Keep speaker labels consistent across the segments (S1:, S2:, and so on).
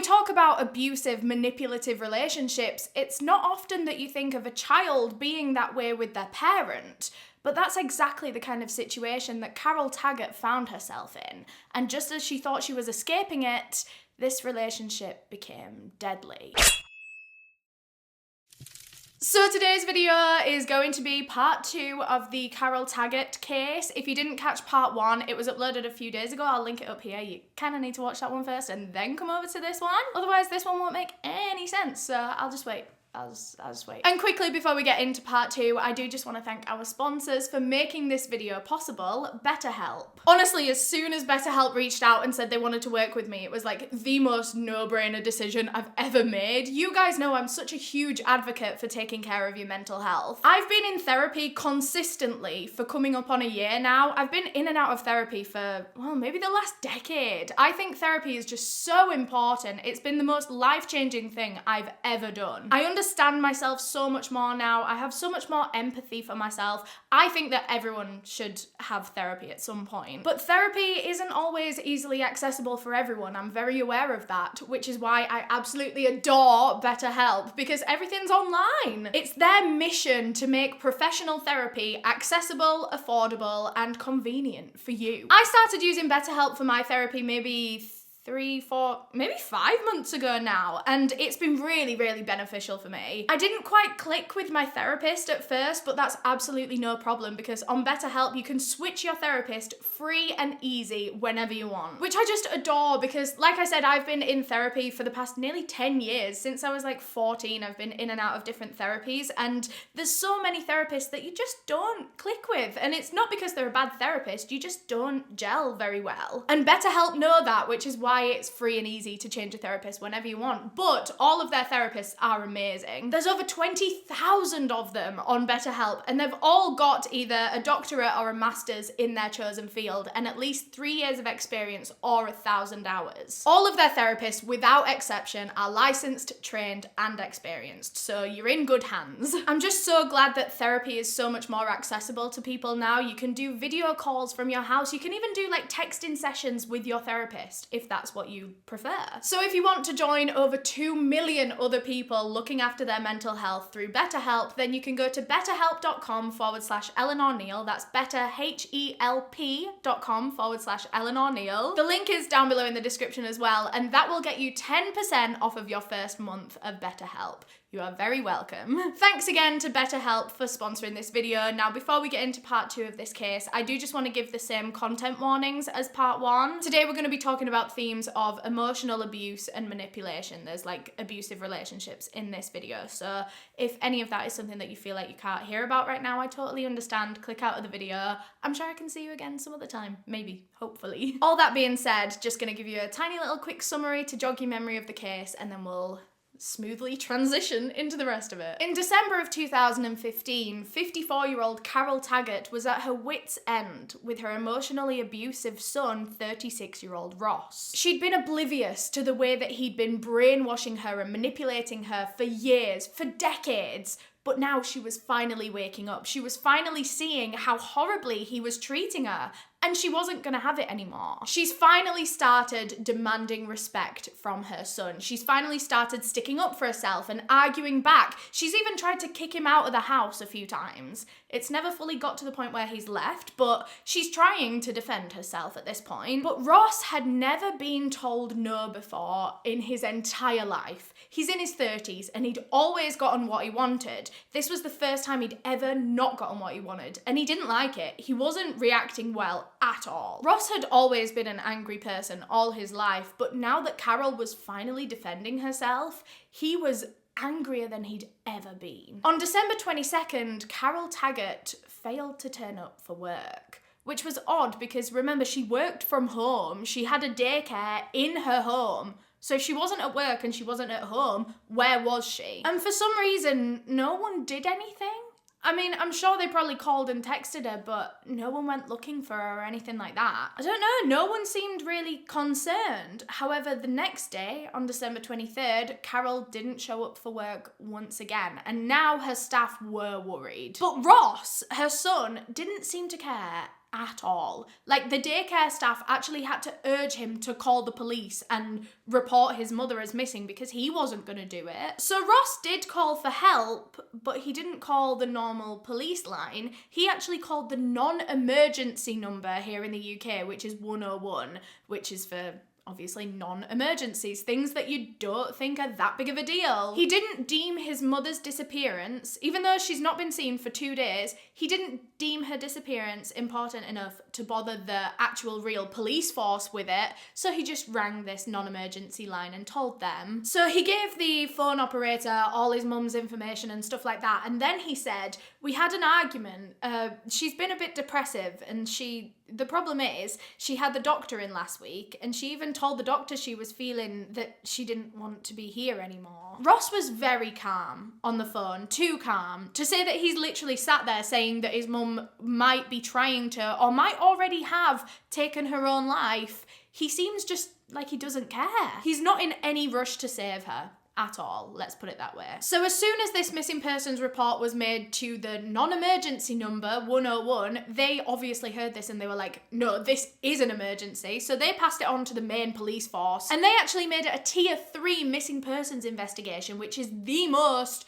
S1: talk about abusive, manipulative relationships, it's not often that you think of a child being that way with their parent. But that's exactly the kind of situation that Carol Taggart found herself in. And just as she thought she was escaping it, this relationship became deadly. So today's video is going to be part 2 of the Carol Taggart case. If you didn't catch part 1, it was uploaded a few days ago. I'll link it up here. You kind of need to watch that one first and then come over to this one. Otherwise, this one won't make any sense, so I'll just wait. I'll just wait. And quickly, before we get into part 2, I do just want to thank our sponsors for making this video possible, Betterhelp. Honestly, as soon as Betterhelp reached out and said they wanted to work with me, it was like the most no-brainer decision I've ever made. You guys know I'm such a huge advocate for taking care of your mental health. I've been in therapy consistently for coming up on a year now. I've been in and out of therapy for, well, maybe the last decade. I think therapy is just so important. It's been the most life-changing thing I've ever done. I understand myself so much more now. I have so much more empathy for myself. I think that everyone should have therapy at some point. But therapy isn't always easily accessible for everyone. I'm very aware of that, which is why I absolutely adore BetterHelp, because everything's online. It's their mission to make professional therapy accessible, affordable, and convenient for you. I started using BetterHelp for my therapy maybe 3, 4, maybe 5 months ago now, and it's been really, really beneficial for me. I didn't quite click with my therapist at first, but that's absolutely no problem because on BetterHelp you can switch your therapist free and easy whenever you want, which I just adore because, like I said, I've been in therapy for the past nearly 10 years. Since I was like 14, I've been in and out of different therapies, and there's so many therapists that you just don't click with, and it's not because they're a bad therapist, you just don't gel very well. And BetterHelp know that, which is why it's free and easy to change a therapist whenever you want, but all of their therapists are amazing. There's over 20,000 of them on BetterHelp, and they've all got either a doctorate or a master's in their chosen field and at least 3 years of experience or 1,000 hours. All of their therapists, without exception, are licensed, trained, and experienced, so you're in good hands. I'm just so glad that therapy is so much more accessible to people now. You can do video calls from your house. You can even do like texting sessions with your therapist if that's what you prefer. So if you want to join over 2 million other people looking after their mental health through BetterHelp, then you can go to betterhelp.com/Eleanor Neale. That's betterhelp.com/Eleanor Neale. The link is down below in the description as well, and that will get you 10% off of your first month of BetterHelp. You are very welcome. Thanks again to BetterHelp for sponsoring this video. Now, before we get into part 2 of this case, I do just want to give the same content warnings as part 1. Today, we're going to be talking about themes of emotional abuse and manipulation. There's like abusive relationships in this video. So if any of that is something that you feel like you can't hear about right now, I totally understand. Click out of the video. I'm sure I can see you again some other time. Maybe, hopefully. All that being said, just going to give you a tiny little quick summary to jog your memory of the case, and then we'll smoothly transition into the rest of it. In December of 2015, 54-year-old Carol Taggart was at her wit's end with her emotionally abusive son, 36-year-old Ross. She'd been oblivious to the way that he'd been brainwashing her and manipulating her for years, for decades. But now she was finally waking up. She was finally seeing how horribly he was treating her, and she wasn't gonna have it anymore. She's finally started demanding respect from her son. She's finally started sticking up for herself and arguing back. She's even tried to kick him out of the house a few times. It's never fully got to the point where he's left, but she's trying to defend herself at this point. But Ross had never been told no before in his entire life. He's in his 30s and he'd always gotten what he wanted. This was the first time he'd ever not gotten what he wanted, and he didn't like it. He wasn't reacting well at all. Ross had always been an angry person all his life, but now that Carol was finally defending herself, he was angrier than he'd ever been. On December 22nd, Carol Taggart failed to turn up for work, which was odd because remember, she worked from home. She had a daycare in her home. So if she wasn't at work and she wasn't at home, where was she? And for some reason, no one did anything. I mean, I'm sure they probably called and texted her, but no one went looking for her or anything like that. I don't know, no one seemed really concerned. However, the next day, on December 23rd, Carol didn't show up for work once again, and now her staff were worried. But Ross, her son, didn't seem to care at all. Like, the daycare staff actually had to urge him to call the police and report his mother as missing because he wasn't going to do it. So Ross did call for help, but he didn't call the normal police line. He actually called the non-emergency number here in the UK, which is 101, which is for obviously non-emergencies, things that you don't think are that big of a deal. He didn't deem his mother's disappearance, even though she's not been seen for 2 days, he didn't deem her disappearance important enough to bother the actual real police force with it, so he just rang this non-emergency line and told them. So he gave the phone operator all his mum's information and stuff like that, and then he said, "We had an argument, she's been a bit depressive, and the problem is, she had the doctor in last week, and she even told the doctor she was feeling that she didn't want to be here anymore." Ross was very calm on the phone, too calm, to say that he's literally sat there saying that his mum might be trying to, or might already have, taken her own life. He seems just like he doesn't care. He's not in any rush to save her. At all, let's put it that way. So as soon as this missing persons report was made to the non-emergency number 101, they obviously heard this and they were like, no, this is an emergency. So they passed it on to the main police force, and they actually made it a tier 3 missing persons investigation, which is the most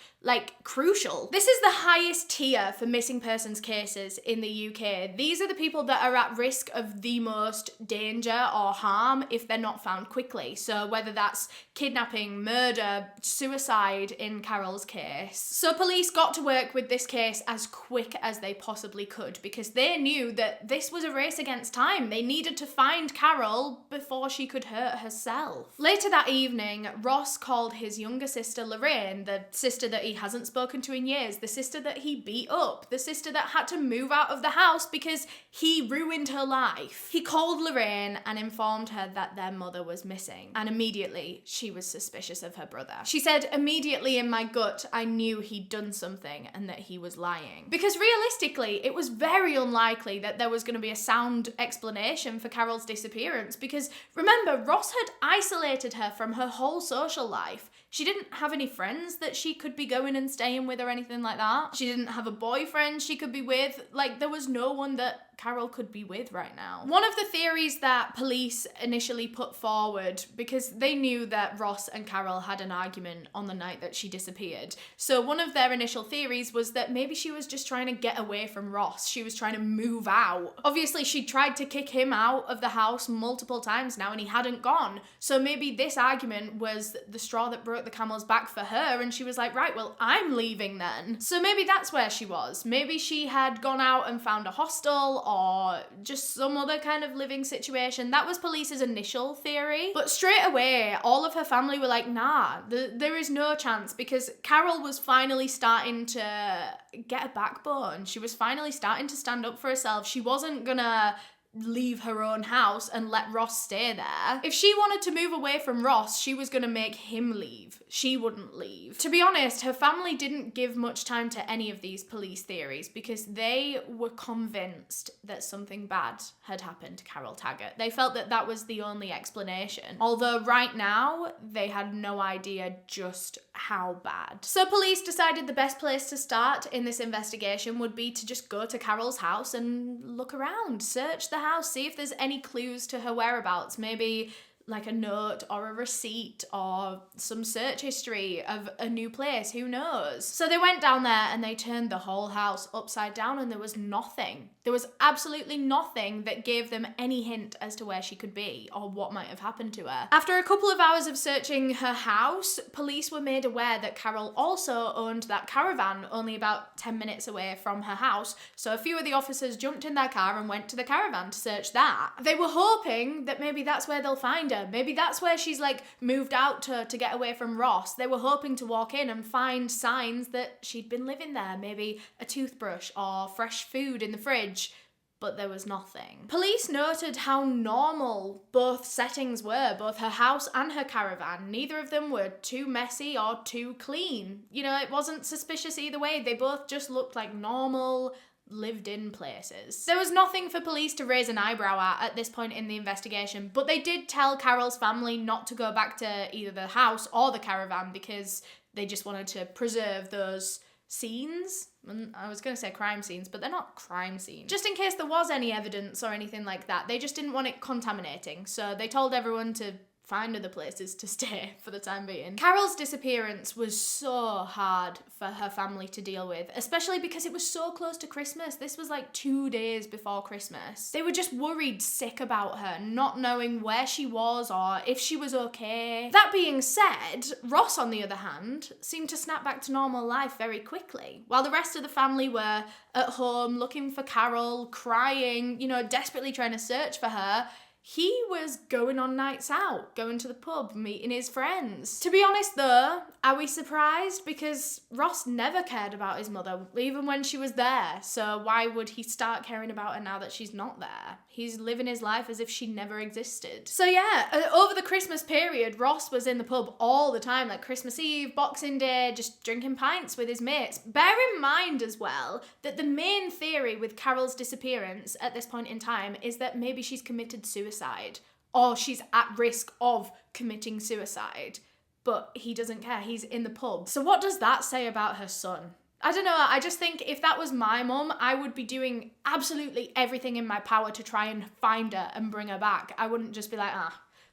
S1: crucial. This is the highest tier for missing persons cases in the UK. These are the people that are at risk of the most danger or harm if they're not found quickly. So whether that's kidnapping, murder, suicide in Carol's case. So police got to work with this case as quick as they possibly could because they knew that this was a race against time. They needed to find Carol before she could hurt herself. Later that evening, Ross called his younger sister Lorraine, the sister that he hasn't spoken to in years, the sister that he beat up, the sister that had to move out of the house because he ruined her life. He called Lorraine and informed her that their mother was missing, and immediately she was suspicious of her brother. She said, "Immediately in my gut, I knew he'd done something and that he was lying." Because realistically, it was very unlikely that there was going to be a sound explanation for Carol's disappearance because remember, Ross had isolated her from her whole social life. She didn't have any friends that she could be going and staying with or anything like that. She didn't have a boyfriend she could be with. There was no one that Carol could be with right now. One of the theories that police initially put forward, because they knew that Ross and Carol had an argument on the night that she disappeared, so one of their initial theories was that maybe she was just trying to get away from Ross. She was trying to move out. Obviously, she tried to kick him out of the house multiple times now and he hadn't gone. So maybe this argument was the straw that broke the camel's back for her, and she was like, right, well, I'm leaving then. So maybe that's where she was. Maybe she had gone out and found a hostel or just some other kind of living situation. That was police's initial theory. But straight away, all of her family were like, nah, there is no chance, because Carol was finally starting to get a backbone. She was finally starting to stand up for herself. She wasn't gonna leave her own house and let Ross stay there. If she wanted to move away from Ross, she was going to make him leave. She wouldn't leave. To be honest, her family didn't give much time to any of these police theories because they were convinced that something bad had happened to Carol Taggart. They felt that that was the only explanation. Although right now, they had no idea just how bad. So police decided the best place to start in this investigation would be to just go to Carol's house and look around, search the house, see if there's any clues to her whereabouts, maybe like a note or a receipt or some search history of a new place, who knows? So they went down there and they turned the whole house upside down and there was nothing. There was absolutely nothing that gave them any hint as to where she could be or what might have happened to her. After a couple of hours of searching her house, police were made aware that Carol also owned that caravan only about 10 minutes away from her house, so a few of the officers jumped in their car and went to the caravan to search that. They were hoping that maybe that's where they'll find her. Maybe that's where she's moved out to get away from Ross. They were hoping to walk in and find signs that she'd been living there, maybe a toothbrush or fresh food in the fridge, but there was nothing. Police noted how normal both settings were, both her house and her caravan. Neither of them were too messy or too clean. You know, it wasn't suspicious either way. They both just looked like normal, lived-in places. There was nothing for police to raise an eyebrow at this point in the investigation, but they did tell Carol's family not to go back to either the house or the caravan because they just wanted to preserve those scenes. I was going to say crime scenes, but they're not crime scenes. Just in case there was any evidence or anything like that. They just didn't want it contaminating. So they told everyone to find other places to stay for the time being. Carol's disappearance was so hard for her family to deal with, especially because it was so close to Christmas. This was like 2 days before Christmas. They were just worried sick about her, not knowing where she was or if she was okay. That being said, Ross, on the other hand, seemed to snap back to normal life very quickly. While the rest of the family were at home looking for Carol, crying, desperately trying to search for her, he was going on nights out, going to the pub, meeting his friends. To be honest though, are we surprised? Because Ross never cared about his mother, even when she was there. So why would he start caring about her now that she's not there? He's living his life as if she never existed. So yeah, over the Christmas period, Ross was in the pub all the time, like Christmas Eve, Boxing Day, just drinking pints with his mates. Bear in mind as well that the main theory with Carol's disappearance at this point in time is that maybe she's committed suicide or she's at risk of committing suicide. But he doesn't care, he's in the pub. So what does that say about her son? I don't know, I just think if that was my mum, I would be doing absolutely everything in my power to try and find her and bring her back. I wouldn't just be like,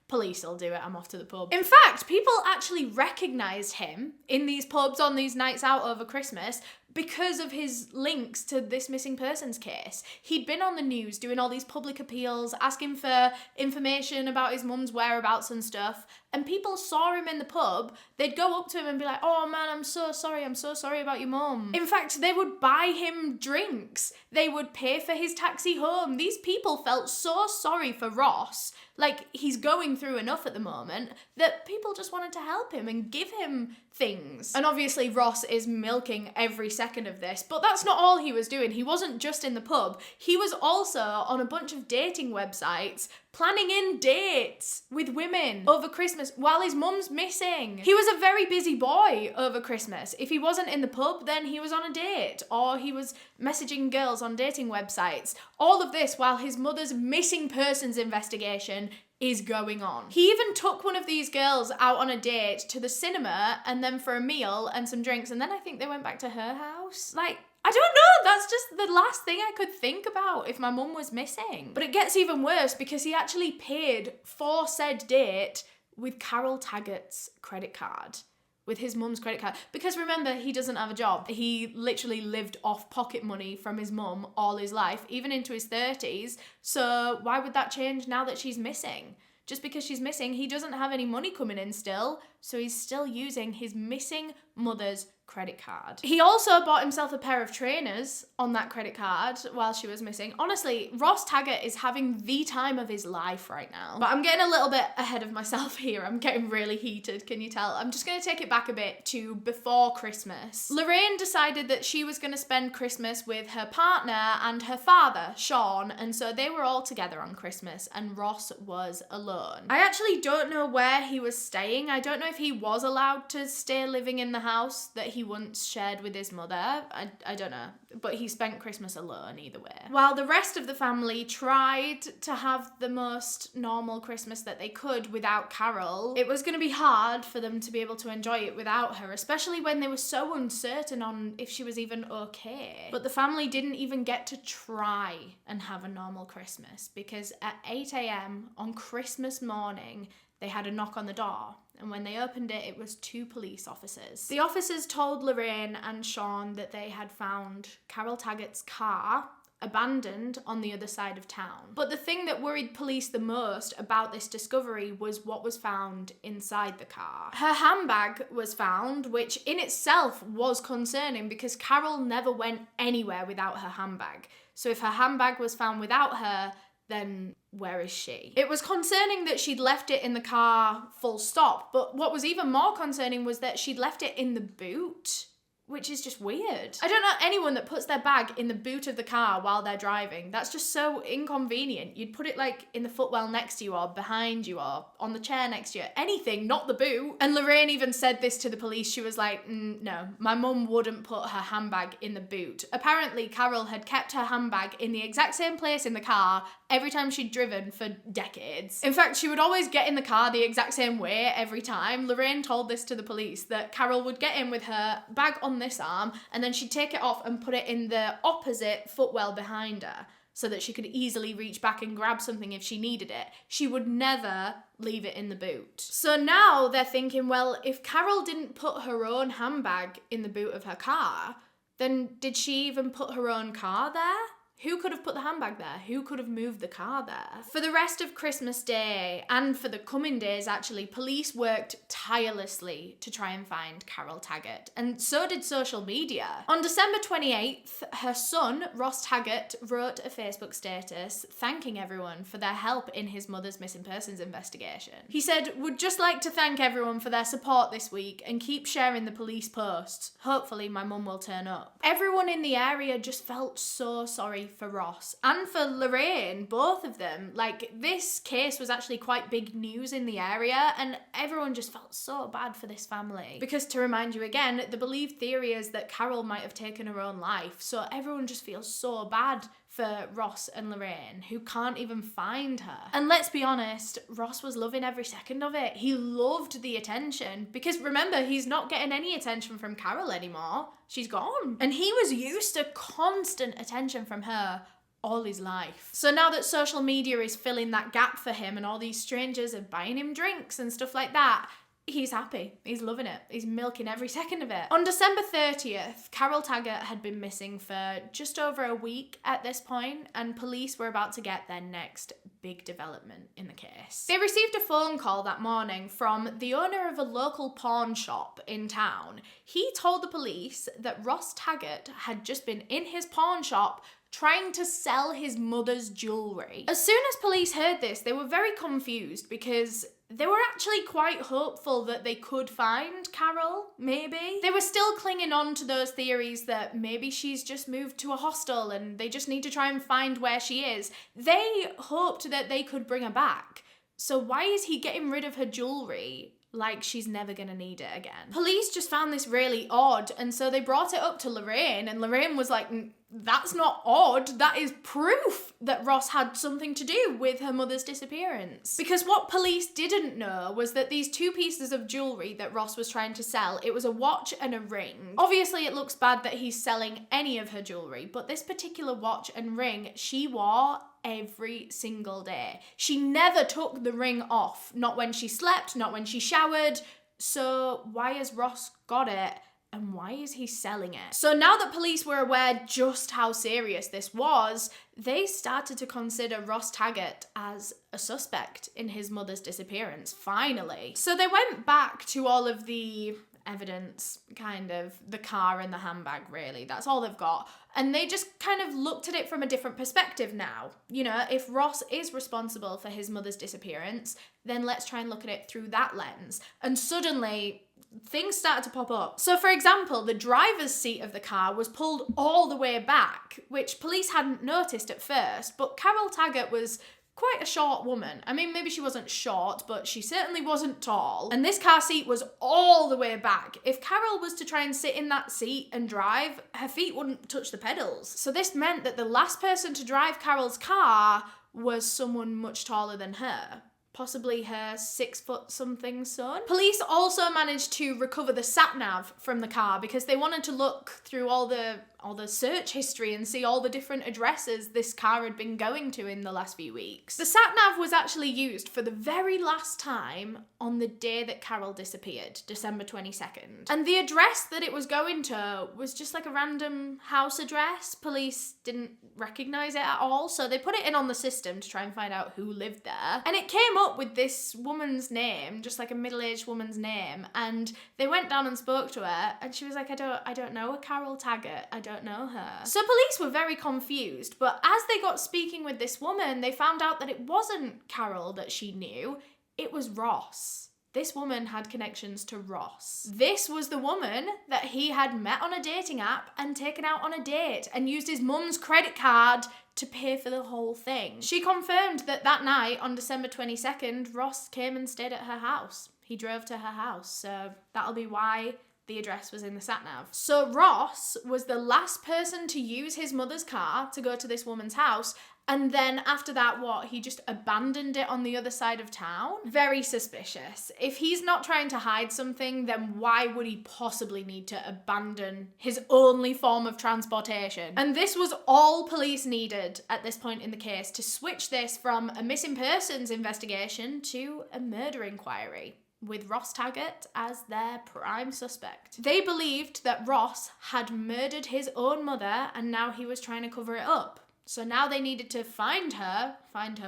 S1: police will do it, I'm off to the pub. In fact, people actually recognised him in these pubs on these nights out over Christmas because of his links to this missing persons case. He'd been on the news doing all these public appeals, asking for information about his mum's whereabouts and stuff, and people saw him in the pub. They'd go up to him and be like, oh man, I'm so sorry about your mum. In fact, they would buy him drinks. They would pay for his taxi home. These people felt so sorry for Ross, like he's going through enough at the moment, that people just wanted to help him and give him things. And obviously Ross is milking every second of this, but that's not all he was doing. He wasn't just in the pub. He was also on a bunch of dating websites planning in dates with women over Christmas while his mum's missing. He was a very busy boy over Christmas. If he wasn't in the pub, then he was on a date or he was messaging girls on dating websites. All of this while his mother's missing persons investigation is going on. He even took one of these girls out on a date to the cinema and then for a meal and some drinks, and then I think they went back to her house. Like, I don't know, that's just the last thing I could think about if my mum was missing. But it gets even worse because he actually paid for said date with Carol Taggart's credit card. With his mum's credit card. Because remember, he doesn't have a job. He literally lived off pocket money from his mum all his life, even into his 30s. So why would that change now that she's missing? Just because she's missing, he doesn't have any money coming in still, so he's still using his missing mother's credit card. He also bought himself a pair of trainers on that credit card while she was missing. Honestly, Ross Taggart is having the time of his life right now. But I'm getting a little bit ahead of myself here. I'm getting really heated, can you tell? I'm just going to take it back a bit to before Christmas. Lorraine decided that she was going to spend Christmas with her partner and her father, Sean, and so they were all together on Christmas and Ross was alone. I actually don't know where he was staying. I don't know if he was allowed to stay living in the house that he once shared with his mother. I don't know, but he spent Christmas alone either way. While the rest of the family tried to have the most normal Christmas that they could without Carol, it was going to be hard for them to be able to enjoy it without her, especially when they were so uncertain on if she was even okay. But the family didn't even get to try and have a normal Christmas because at 8 a.m. on Christmas morning, they had a knock on the door, and when they opened it, it was 2 police officers. The officers told Lorraine and Sean that they had found Carol Taggart's car abandoned on the other side of town. But the thing that worried police the most about this discovery was what was found inside the car. Her handbag was found, which in itself was concerning because Carol never went anywhere without her handbag. So if her handbag was found without her, then where is she? It was concerning that she'd left it in the car full stop, but what was even more concerning was that she'd left it in the boot, which is just weird. I don't know anyone that puts their bag in the boot of the car while they're driving. That's just so inconvenient. You'd put it like in the footwell next to you or behind you or on the chair next to you. Anything, not the boot. And Lorraine even said this to the police. She was like, no, my mum wouldn't put her handbag in the boot. Apparently, Carol had kept her handbag in the exact same place in the car every time she'd driven for decades. In fact, she would always get in the car the exact same way every time. Lorraine told this to the police, that Carol would get in with her bag on this arm and then she'd take it off and put it in the opposite footwell behind her, so that she could easily reach back and grab something if she needed it. She would never leave it in the boot. So now they're thinking, well, if Carol didn't put her own handbag in the boot of her car, then did she even put her own car there? Who could have put the handbag there? Who could have moved the car there? For the rest of Christmas Day, and for the coming days actually, police worked tirelessly to try and find Carol Taggart, and so did social media. On December 28th, her son, Ross Taggart, wrote a Facebook status thanking everyone for their help in his mother's missing persons investigation. He said, "Would just like to thank everyone for their support this week and keep sharing the police posts. Hopefully my mum will turn up." Everyone in the area just felt so sorry for Ross and for Lorraine, both of them. Like, this case was actually quite big news in the area and everyone just felt so bad for this family. Because, to remind you again, the believed theory is that Carol might have taken her own life, so everyone just feels so bad for Ross and Lorraine, who can't even find her. And let's be honest, Ross was loving every second of it. He loved the attention, because remember, he's not getting any attention from Carol anymore. She's gone. And he was used to constant attention from her all his life. So now that social media is filling that gap for him and all these strangers are buying him drinks and stuff like that, he's happy. He's loving it. He's milking every second of it. On December 30th, Carol Taggart had been missing for just over a week at this point, and police were about to get their next big development in the case. They received a phone call that morning from the owner of a local pawn shop in town. He told the police that Ross Taggart had just been in his pawn shop trying to sell his mother's jewellery. As soon as police heard this, they were very confused, because they were actually quite hopeful that they could find Carol, maybe. They were still clinging on to those theories that maybe she's just moved to a hostel and they just need to try and find where she is. They hoped that they could bring her back. So why is he getting rid of her jewellery like she's never gonna need it again? Police just found this really odd, and so they brought it up to Lorraine, and Lorraine was like, "That's not odd, that is proof that Ross had something to do with her mother's disappearance." Because what police didn't know was that these two pieces of jewellery that Ross was trying to sell, it was a watch and a ring. Obviously it looks bad that he's selling any of her jewellery, but this particular watch and ring she wore every single day. She never took the ring off, not when she slept, not when she showered. So why has Ross got it? And why is he selling it? So now that police were aware just how serious this was, they started to consider Ross Taggart as a suspect in his mother's disappearance, finally. So they went back to all of the evidence, kind of, the car and the handbag, really. That's all they've got. And they just kind of looked at it from a different perspective now. You know, if Ross is responsible for his mother's disappearance, then let's try and look at it through that lens. And suddenly, things started to pop up. So for example, the driver's seat of the car was pulled all the way back, which police hadn't noticed at first, but Carol Taggart was quite a short woman. I mean, maybe she wasn't short, but she certainly wasn't tall. And this car seat was all the way back. If Carol was to try and sit in that seat and drive, her feet wouldn't touch the pedals. So this meant that the last person to drive Carol's car was someone much taller than her. Possibly her 6-foot-something son. Police also managed to recover the sat-nav from the car because they wanted to look through all the search history and see all the different addresses this car had been going to in the last few weeks. The sat-nav was actually used for the very last time on the day that Carol disappeared, December 22nd. And the address that it was going to was just like a random house address. Police didn't recognize it at all, so they put it in on the system to try and find out who lived there. And it came up with this woman's name, just like a middle-aged woman's name, and they went down and spoke to her, and she was like, I don't know a Carol Taggart, I don't know her. So police were very confused, but as they got speaking with this woman, they found out that it wasn't Carol that she knew, it was Ross. This woman had connections to Ross. This was the woman that he had met on a dating app and taken out on a date and used his mum's credit card to pay for the whole thing. She confirmed that that night on December 22nd, Ross came and stayed at her house. He drove to her house, so that'll be why the address was in the sat-nav. So Ross was the last person to use his mother's car to go to this woman's house, And then after that, he just abandoned it on the other side of town? Very suspicious. If he's not trying to hide something, then why would he possibly need to abandon his only form of transportation? And this was all police needed at this point in the case to switch this from a missing persons investigation to a murder inquiry, with Ross Taggart as their prime suspect. They believed that Ross had murdered his own mother and now he was trying to cover it up. So now they needed to find her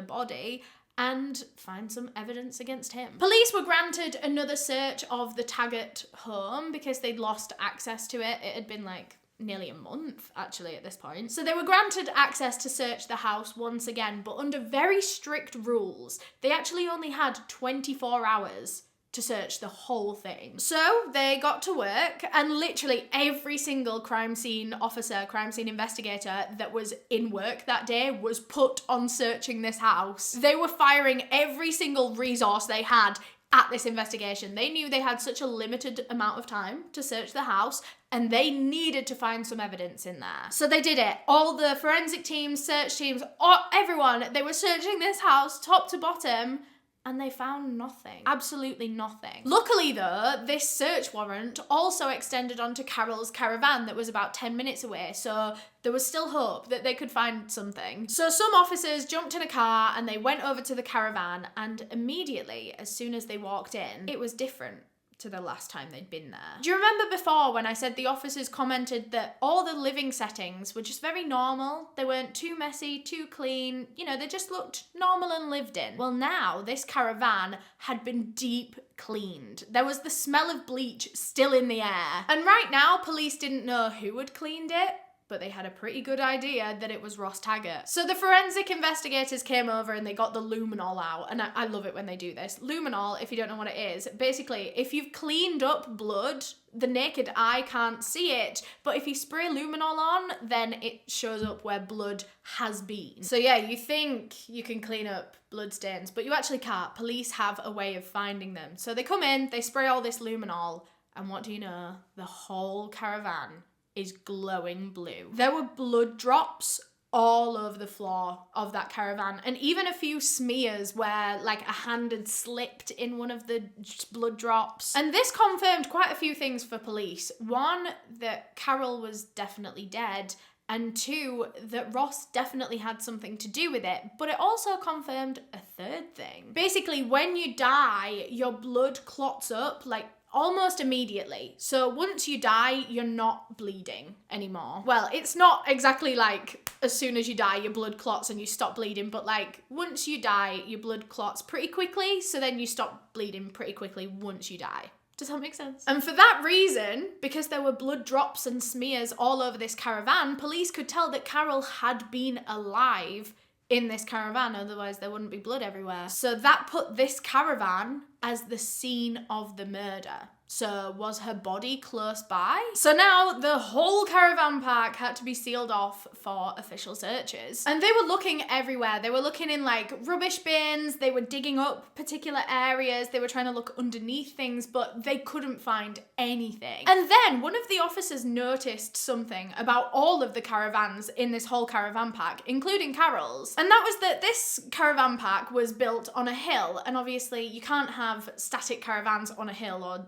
S1: body, and find some evidence against him. Police were granted another search of the Taggart home because they'd lost access to it. It had been like nearly a month actually at this point. So they were granted access to search the house once again, but under very strict rules. They actually only had 24 hours to search the whole thing. So they got to work, and literally every single crime scene officer, crime scene investigator that was in work that day was put on searching this house. They were firing every single resource they had at this investigation. They knew they had such a limited amount of time to search the house, and they needed to find some evidence in there. So they did it. All the forensic teams, search teams, everyone, they were searching this house top to bottom, and they found nothing. Absolutely nothing. Luckily though, this search warrant also extended onto Carol's caravan that was about 10 minutes away, so there was still hope that they could find something. So some officers jumped in a car and they went over to the caravan, and immediately, as soon as they walked in, it was different to the last time they'd been there. Do you remember before when I said the officers commented that all the living settings were just very normal? They weren't too messy, too clean, they just looked normal and lived in. Well, now this caravan had been deep cleaned. There was the smell of bleach still in the air. And right now, police didn't know who had cleaned it, but they had a pretty good idea that it was Ross Taggart. So the forensic investigators came over and they got the luminol out, and I love it when they do this. Luminol, if you don't know what it is, basically, if you've cleaned up blood, the naked eye can't see it, but if you spray luminol on, then it shows up where blood has been. So yeah, you think you can clean up blood stains, but you actually can't. Police have a way of finding them. So they come in, they spray all this luminol, and what do you know? The whole caravan is glowing blue. There were blood drops all over the floor of that caravan, and even a few smears where like a hand had slipped in one of the blood drops. And this confirmed quite a few things for police. One, that Carol was definitely dead, and two, that Ross definitely had something to do with it. But it also confirmed a third thing. Basically, when you die, your blood clots up like almost immediately. So once you die, you're not bleeding anymore. Well, it's not exactly like as soon as you die, your blood clots and you stop bleeding, but like once you die, your blood clots pretty quickly, so then you stop bleeding pretty quickly once you die. Does that make sense? And for that reason, because there were blood drops and smears all over this caravan, police could tell that Carol had been alive in this caravan, otherwise there wouldn't be blood everywhere. So that put this caravan as the scene of the murder. So was her body close by? So now the whole caravan park had to be sealed off for official searches. And they were looking everywhere. They were looking in like rubbish bins, they were digging up particular areas, they were trying to look underneath things, but they couldn't find anything. And then one of the officers noticed something about all of the caravans in this whole caravan park, including Carol's. And that was that this caravan park was built on a hill, and obviously you can't have static caravans on a hill or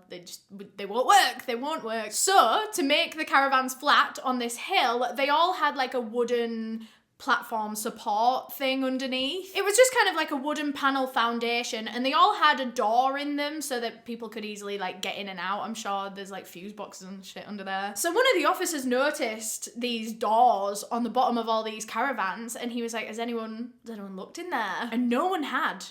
S1: they won't work. So to make the caravans flat on this hill, they all had like a wooden platform support thing underneath. It was just kind of like a wooden panel foundation, and they all had a door in them so that people could easily like get in and out. I'm sure there's like fuse boxes and shit under there. So one of the officers noticed these doors on the bottom of all these caravans, and he was like, has anyone looked in there? And no one had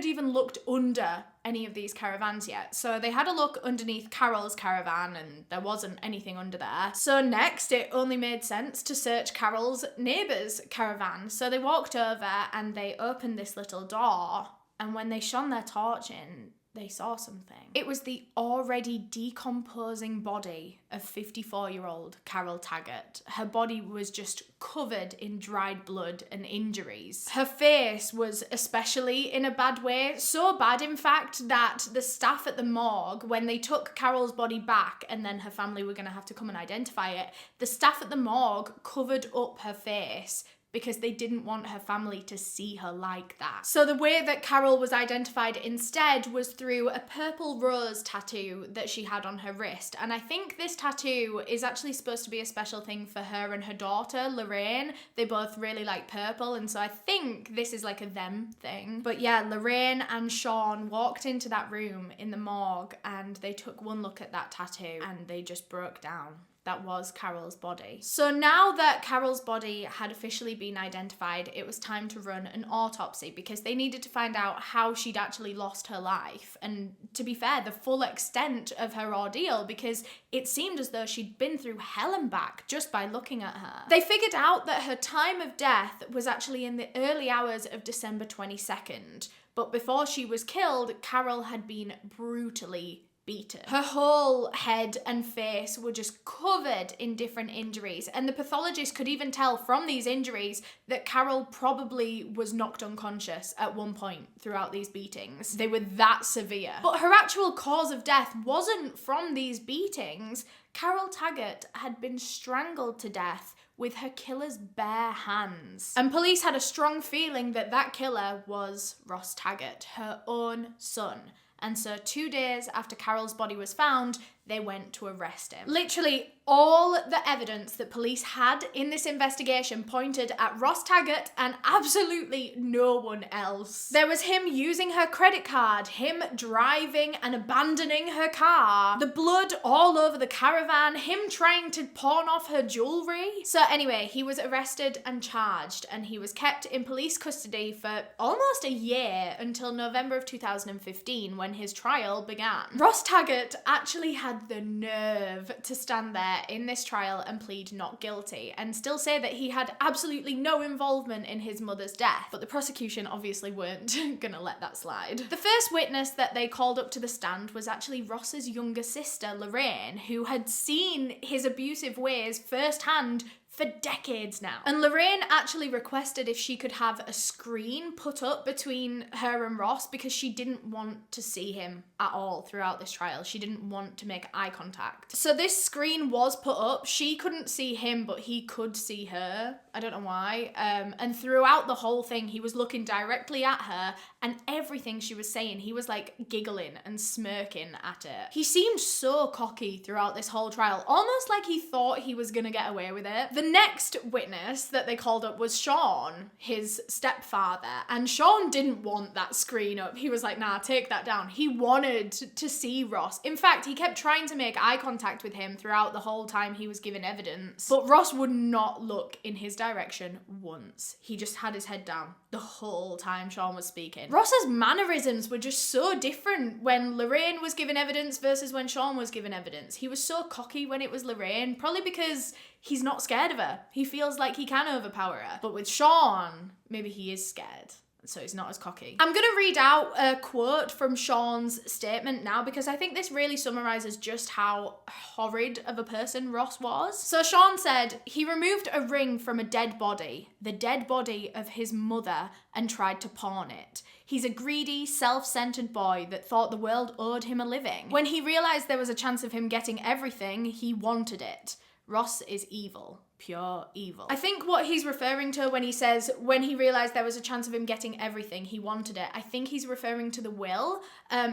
S1: even looked under any of these caravans yet. So they had a look underneath Carol's caravan, and there wasn't anything under there. So next, it only made sense to search Carol's neighbour's caravan. So they walked over and they opened this little door, and when they shone their torch in, they saw something. It was the already decomposing body of 54-year-old Carol Taggart. Her body was just covered in dried blood and injuries. Her face was especially in a bad way, so bad in fact that the staff at the morgue, when they took Carol's body back and then her family were going to have to come and identify it, the staff at the morgue covered up her face because they didn't want her family to see her like that. So the way that Carol was identified instead was through a purple rose tattoo that she had on her wrist. And I think this tattoo is actually supposed to be a special thing for her and her daughter, Lorraine. They both really like purple, and so I think this is like a them thing. But yeah, Lorraine and Sean walked into that room in the morgue and they took one look at that tattoo and they just broke down. That was Carol's body. So now that Carol's body had officially been identified, it was time to run an autopsy because they needed to find out how she'd actually lost her life. And to be fair, the full extent of her ordeal, because it seemed as though she'd been through hell and back just by looking at her. They figured out that her time of death was actually in the early hours of December 22nd. But before she was killed, Carol had been brutally beaten. Her whole head and face were just covered in different injuries, and the pathologist could even tell from these injuries that Carol probably was knocked unconscious at one point throughout these beatings. They were that severe. But her actual cause of death wasn't from these beatings. Carol Taggart had been strangled to death with her killer's bare hands. And police had a strong feeling that that killer was Ross Taggart, her own son. And so 2 days after Carol's body was found, they went to arrest him. Literally all the evidence that police had in this investigation pointed at Ross Taggart and absolutely no one else. There was him using her credit card, him driving and abandoning her car, the blood all over the caravan, him trying to pawn off her jewelry. So anyway, he was arrested and charged, and he was kept in police custody for almost a year until November of 2015 when his trial began. Ross Taggart actually had the nerve to stand there in this trial and plead not guilty and still say that he had absolutely no involvement in his mother's death, but the prosecution obviously weren't gonna let that slide. The first witness that they called up to the stand was actually Ross's younger sister, Lorraine, who had seen his abusive ways firsthand for decades now. And Lorraine actually requested if she could have a screen put up between her and Ross because she didn't want to see him at all throughout this trial. She didn't want to make eye contact. So this screen was put up. She couldn't see him, but he could see her. I don't know why. And throughout the whole thing, he was looking directly at her, and everything she was saying, he was like giggling and smirking at it. He seemed so cocky throughout this whole trial, almost like he thought he was gonna get away with it. The next witness that they called up was Sean, his stepfather, and Sean didn't want that screen up. He was like, nah, take that down. He wanted to see Ross. In fact, he kept trying to make eye contact with him throughout the whole time he was giving evidence, but Ross would not look in his direction once. He just had his head down the whole time Sean was speaking. Ross's mannerisms were just so different when Lorraine was giving evidence versus when Sean was giving evidence. He was so cocky when it was Lorraine, probably because he's not scared of her. He feels like he can overpower her. But with Sean, maybe he is scared, so he's not as cocky. I'm gonna read out a quote from Sean's statement now because I think this really summarizes just how horrid of a person Ross was. So Sean said, he removed a ring from a dead body, the dead body of his mother, and tried to pawn it. He's a greedy, self-centered boy that thought the world owed him a living. When he realized there was a chance of him getting everything, he wanted it. Ross is evil. Pure evil. I think what he's referring to when he says when he realized there was a chance of him getting everything, he wanted it, I think he's referring to the will,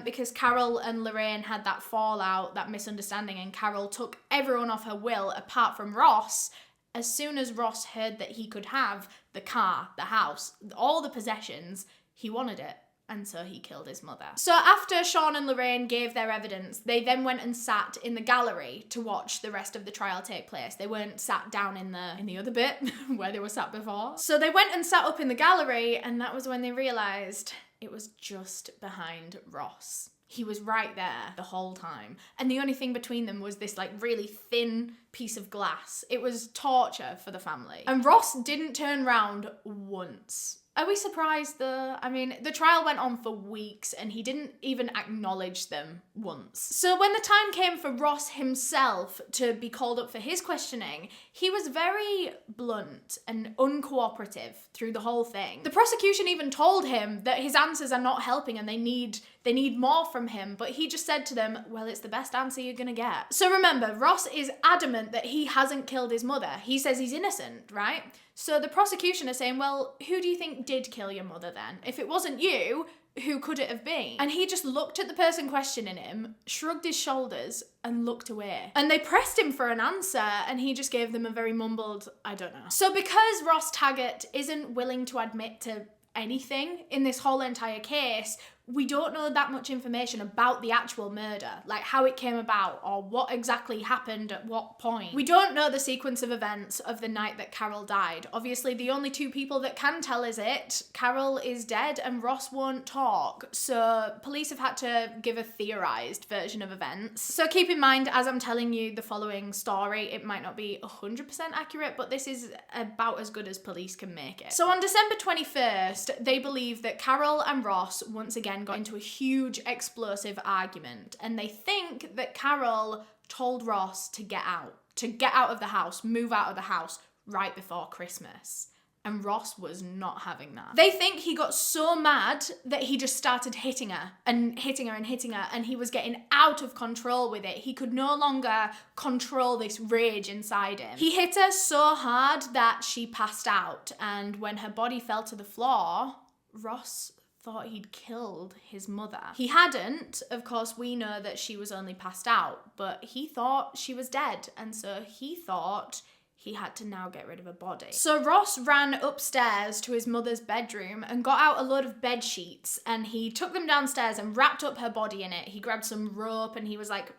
S1: because Carol and Lorraine had that fallout, that misunderstanding, and Carol took everyone off her will apart from Ross. As soon as Ross heard that he could have the car, the house, all the possessions, he wanted it. And so he killed his mother. So after Sean and Lorraine gave their evidence, they then went and sat in the gallery to watch the rest of the trial take place. They weren't sat down in the other bit where they were sat before. So they went and sat up in the gallery, and that was when they realized it was just behind Ross. He was right there the whole time. And the only thing between them was this like really thin piece of glass. It was torture for the family. And Ross didn't turn round once. Are we surprised though? I mean, the trial went on for weeks and he didn't even acknowledge them once. So when the time came for Ross himself to be called up for his questioning, he was very blunt and uncooperative through the whole thing. The prosecution even told him that his answers are not helping and they need They need more from him, but he just said to them, well, it's the best answer you're gonna get. So remember, Ross is adamant that he hasn't killed his mother. He says he's innocent, right? So the prosecution are saying, well, who do you think did kill your mother then? If it wasn't you, who could it have been? And he just looked at the person questioning him, shrugged his shoulders, and looked away. And they pressed him for an answer, and he just gave them a very mumbled, I don't know. So because Ross Taggart isn't willing to admit to anything in this whole entire case, we don't know that much information about the actual murder, like how it came about or what exactly happened at what point. We don't know the sequence of events of the night that Carol died. Obviously, the only two people that can tell us it, Carol is dead and Ross won't talk, so police have had to give a theorized version of events. So keep in mind, as I'm telling you the following story, it might not be 100% accurate, but this is about as good as police can make it. So on December 21st, they believe that Carol and Ross once again got into a huge explosive argument, and they think that Carol told Ross to get out of the house, move out of the house right before Christmas. And Ross was not having that. They think he got so mad that he just started hitting her and hitting her and hitting her, and he was getting out of control with it. He could no longer control this rage inside him. He hit her so hard that she passed out, and when her body fell to the floor, Ross thought he'd killed his mother. He hadn't. Of course, we know that she was only passed out, but he thought she was dead, and so he thought he had to now get rid of her body. So Ross ran upstairs to his mother's bedroom and got out a load of bed sheets, and he took them downstairs and wrapped up her body in it. He grabbed some rope and he was like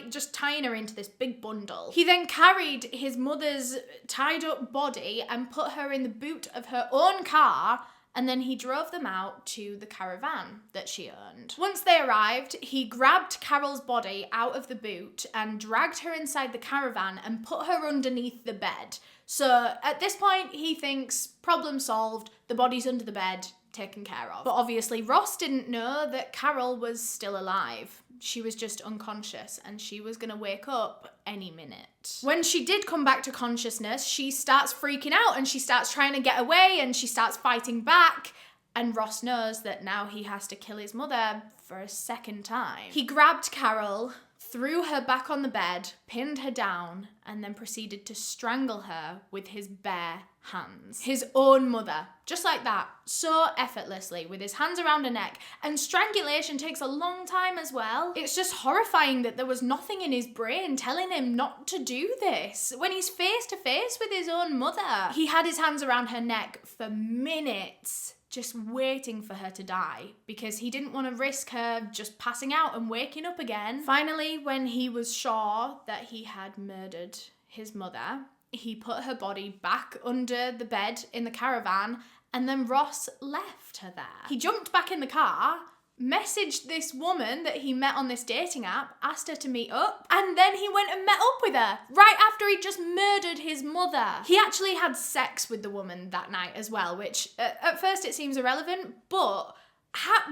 S1: just tying her into this big bundle. He then carried his mother's tied up body and put her in the boot of her own car, and then he drove them out to the caravan that she owned. Once they arrived, he grabbed Carol's body out of the boot and dragged her inside the caravan and put her underneath the bed. So at this point, he thinks, problem solved, the body's under the bed, taken care of. But obviously Ross didn't know that Carol was still alive. She was just unconscious and she was gonna wake up any minute. When she did come back to consciousness, she starts freaking out and she starts trying to get away and she starts fighting back. And Ross knows that now he has to kill his mother for a second time. He grabbed Carol, threw her back on the bed, pinned her down, and then proceeded to strangle her with his bare hands. His own mother, just like that, so effortlessly, with his hands around her neck. And strangulation takes a long time as well. It's just horrifying that there was nothing in his brain telling him not to do this. When he's face to face with his own mother, he had his hands around her neck for minutes, just waiting for her to die, because he didn't want to risk her just passing out and waking up again. Finally, when he was sure that he had murdered his mother, he put her body back under the bed in the caravan, and then Ross left her there. He jumped back in the car, messaged this woman that he met on this dating app, asked her to meet up, and then he went and met up with her right after he just murdered his mother. He actually had sex with the woman that night as well, which at first it seems irrelevant, but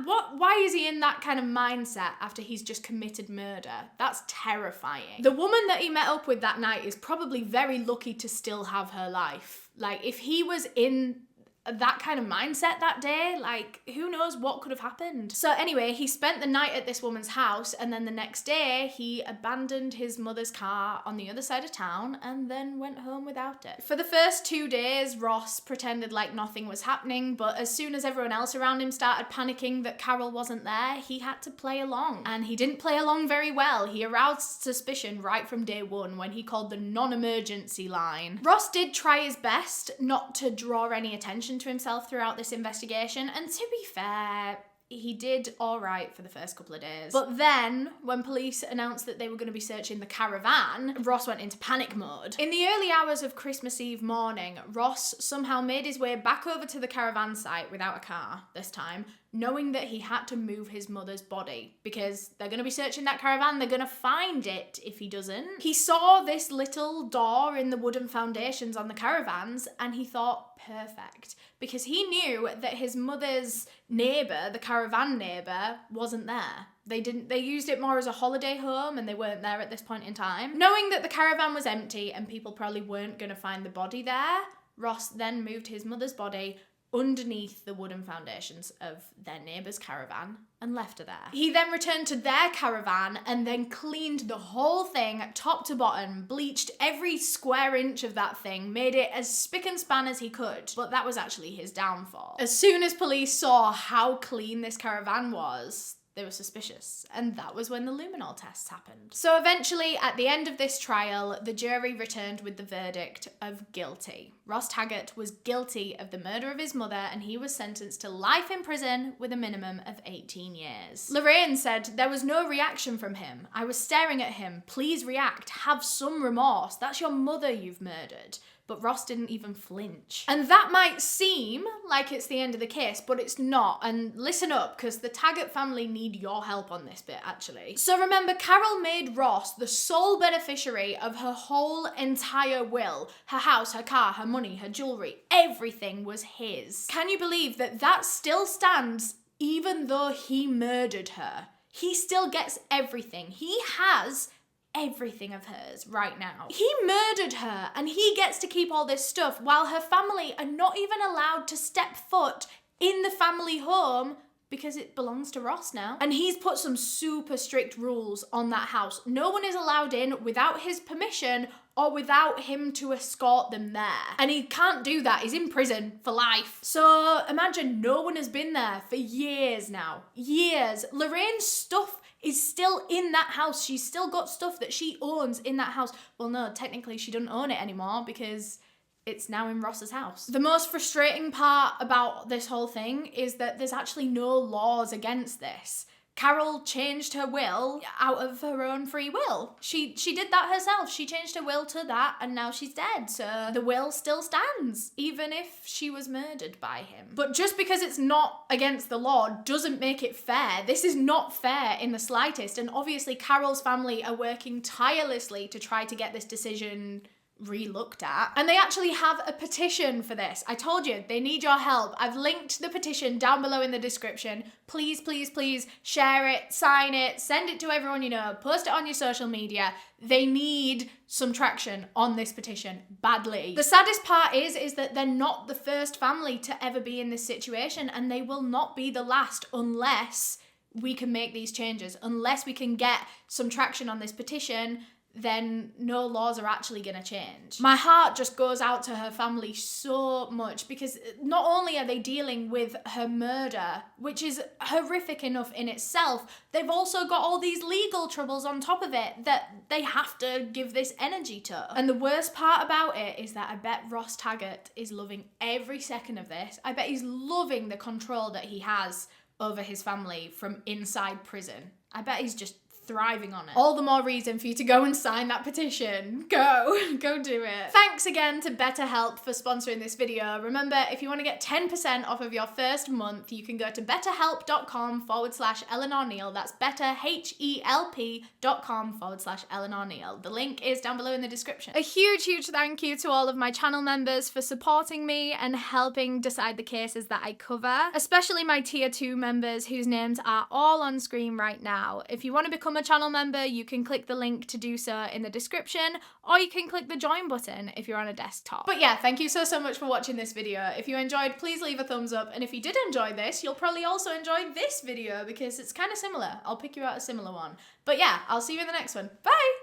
S1: why is he in that kind of mindset after he's just committed murder? That's terrifying. The woman that he met up with that night is probably very lucky to still have her life. Like, if he was in that kind of mindset that day, like, who knows what could have happened. So anyway, he spent the night at this woman's house, and then the next day he abandoned his mother's car on the other side of town and then went home without it. For the first 2 days, Ross pretended like nothing was happening, but as soon as everyone else around him started panicking that Carol wasn't there, he had to play along. And he didn't play along very well. He aroused suspicion right from day one when he called the non-emergency line. Ross did try his best not to draw any attention to himself throughout this investigation, and to be fair, he did all right for the first couple of days. But then, when police announced that they were going to be searching the caravan, Ross went into panic mode. In the early hours of Christmas Eve morning, Ross somehow made his way back over to the caravan site without a car this time, knowing that he had to move his mother's body because they're going to be searching that caravan, they're going to find it if he doesn't. He saw this little door in the wooden foundations on the caravans and he thought, perfect, because he knew that his mother's neighbour, the caravan neighbour, wasn't there. They used it more as a holiday home and they weren't there at this point in time. Knowing that the caravan was empty and people probably weren't going to find the body there, Ross then moved his mother's body underneath the wooden foundations of their neighbour's caravan and left her there. He then returned to their caravan and then cleaned the whole thing top to bottom, bleached every square inch of that thing, made it as spick and span as he could. But that was actually his downfall. As soon as police saw how clean this caravan was, they were suspicious, and that was when the luminol tests happened. So eventually, at the end of this trial, the jury returned with the verdict of guilty. Ross Taggart was guilty of the murder of his mother, and he was sentenced to life in prison with a minimum of 18 years. Lorraine said, "There was no reaction from him. I was staring at him. Please react. Have some remorse. That's your mother you've murdered." But Ross didn't even flinch. And that might seem like it's the end of the case, but it's not. And listen up, because the Taggart family need your help on this bit, actually. So remember, Carol made Ross the sole beneficiary of her whole entire will. Her house, her car, her money, her jewelry, everything was his. Can you believe that that still stands even though he murdered her? He still gets everything. He has everything of hers right now. He murdered her and he gets to keep all this stuff while her family are not even allowed to step foot in the family home because it belongs to Ross now. And he's put some super strict rules on that house. No one is allowed in without his permission or without him to escort them there. And he can't do that. He's in prison for life. So imagine no one has been there for years now. Years. Lorraine's stuff is still in that house. She's still got stuff that she owns in that house. Well, no, technically she doesn't own it anymore because it's now in Ross's house. The most frustrating part about this whole thing is that there's actually no laws against this. Carol changed her will out of her own free will. She did that herself. She changed her will to that and now she's dead. So the will still stands, even if she was murdered by him. But just because it's not against the law doesn't make it fair. This is not fair in the slightest. And obviously Carol's family are working tirelessly to try to get this decision re-looked at. And they actually have a petition for this. I told you, they need your help. I've linked the petition down below in the description. Please, please, please share it, sign it, send it to everyone you know, post it on your social media. They need some traction on this petition badly. The saddest part is that they're not the first family to ever be in this situation, and they will not be the last unless we can make these changes, unless we can get some traction on this petition. Then no laws are actually going to change. My heart just goes out to her family so much because not only are they dealing with her murder, which is horrific enough in itself, they've also got all these legal troubles on top of it that they have to give this energy to. And the worst part about it is that I bet Ross Taggart is loving every second of this. I bet he's loving the control that he has over his family from inside prison. I bet he's just thriving on it. All the more reason for you to go and sign that petition. Go do it. Thanks again to Betterhelp for sponsoring this video. Remember, if you want to get 10% off of your first month, you can go to betterhelp.com/Eleanor Neale. That's betterhelp.com/Eleanor Neale. The link is down below in the description. A huge thank you to all of my channel members for supporting me and helping decide the cases that I cover, especially my tier 2 members whose names are all on screen right now. If you want to become a channel member, you can click the link to do so in the description, or you can click the join button if you're on a desktop. But yeah, thank you so much for watching this video. If you enjoyed, please leave a thumbs up, and if you did enjoy this, you'll probably also enjoy this video because it's kind of similar. I'll pick you out a similar one. But yeah, I'll see you in the next one. Bye!